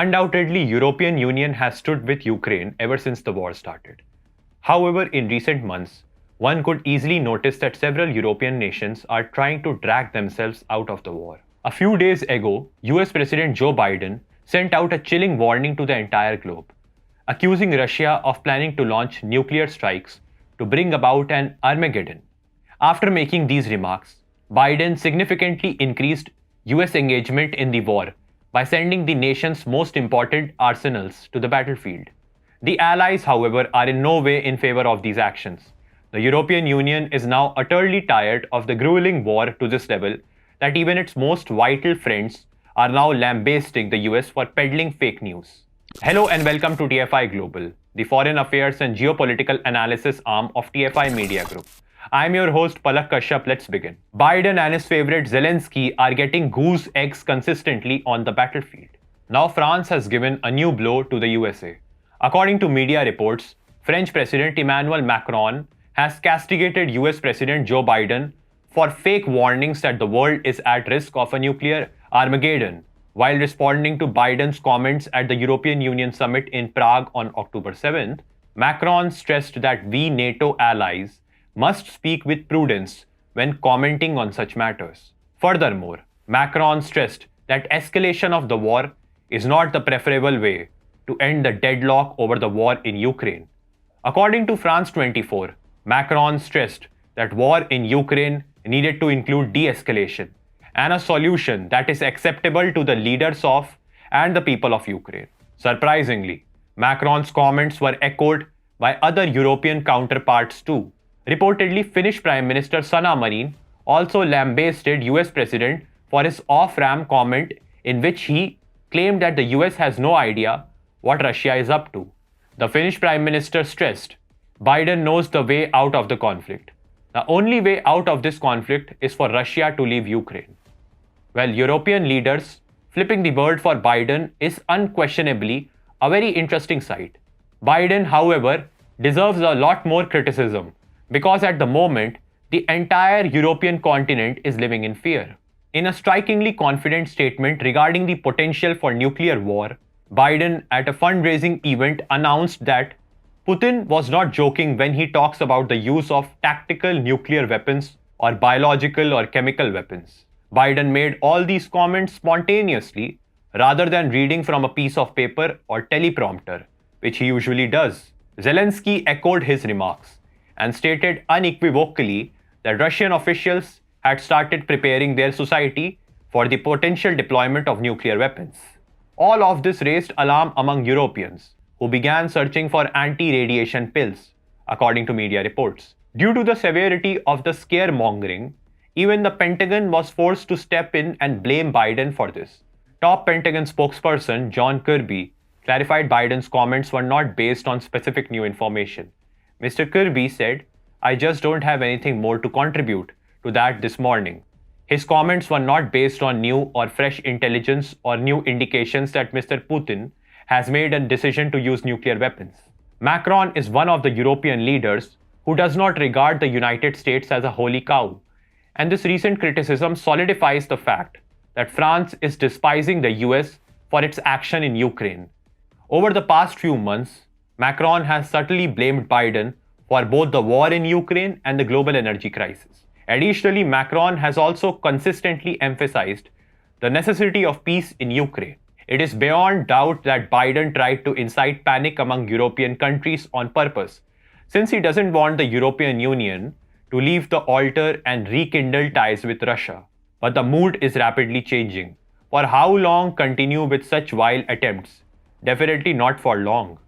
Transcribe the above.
Undoubtedly, European Union has stood with Ukraine ever since the war started. However, in recent months, one could easily notice that several European nations are trying to drag themselves out of the war. A few days ago, US President Joe Biden sent out a chilling warning to the entire globe, accusing Russia of planning to launch nuclear strikes to bring about an Armageddon. After making these remarks, Biden significantly increased US engagement in the war by sending the nation's most important arsenals to the battlefield. The Allies, however, are in no way in favor of these actions. The European Union is now utterly tired of the grueling war to this level that even its most vital friends are now lambasting the US for peddling fake news. Hello and welcome to TFIGlobal, the foreign affairs and geopolitical analysis arm of TFI Media Group. I'm your host Palak Kashyap. Let's begin. Biden and his favorite Zelensky are getting goose eggs consistently on the battlefield. Now France has given a new blow to the USA. According to media reports, French President Emmanuel Macron has castigated US President Joe Biden for fake warnings that the world is at risk of a nuclear Armageddon, while responding to Biden's comments at the European Union summit in Prague on October 7th. Macron stressed that we NATO allies must speak with prudence when commenting on such matters. Furthermore, Macron stressed that escalation of the war is not the preferable way to end the deadlock over the war in Ukraine. According to France 24, Macron stressed that war in Ukraine needed to include de-escalation and a solution that is acceptable to the leaders of and the people of Ukraine. Surprisingly, Macron's comments were echoed by other European counterparts too. Reportedly, Finnish Prime Minister Sanna Marin also lambasted US President for his off-ramp comment in which he claimed that the US has no idea what Russia is up to. The Finnish Prime Minister stressed, Biden knows the way out of the conflict. The only way out of this conflict is for Russia to leave Ukraine. Well, European leaders flipping the bird for Biden is unquestionably a very interesting sight. Biden, however, deserves a lot more criticism because at the moment, the entire European continent is living in fear. In a strikingly confident statement regarding the potential for nuclear war, Biden at a fundraising event announced that Putin was not joking when he talks about the use of tactical nuclear weapons or biological or chemical weapons. Biden made all these comments spontaneously rather than reading from a piece of paper or teleprompter, which he usually does. Zelensky echoed his remarks and stated unequivocally that Russian officials had started preparing their society for the potential deployment of nuclear weapons. All of this raised alarm among Europeans, who began searching for anti-radiation pills, according to media reports. Due to the severity of the scaremongering, even the Pentagon was forced to step in and blame Biden for this. Top Pentagon spokesperson John Kirby clarified Biden's comments were not based on specific new information. Mr. Kirby said, I just don't have anything more to contribute to that this morning. His comments were not based on new or fresh intelligence or new indications that Mr. Putin has made a decision to use nuclear weapons. Macron is one of the European leaders who does not regard the United States as a holy cow, and this recent criticism solidifies the fact that France is despising the US for its action in Ukraine. Over the past few months, Macron has subtly blamed Biden for both the war in Ukraine and the global energy crisis. Additionally, Macron has also consistently emphasized the necessity of peace in Ukraine. It is beyond doubt that Biden tried to incite panic among European countries on purpose, since he doesn't want the European Union to leave the altar and rekindle ties with Russia. But the mood is rapidly changing. For how long continue with such vile attempts? Definitely not for long.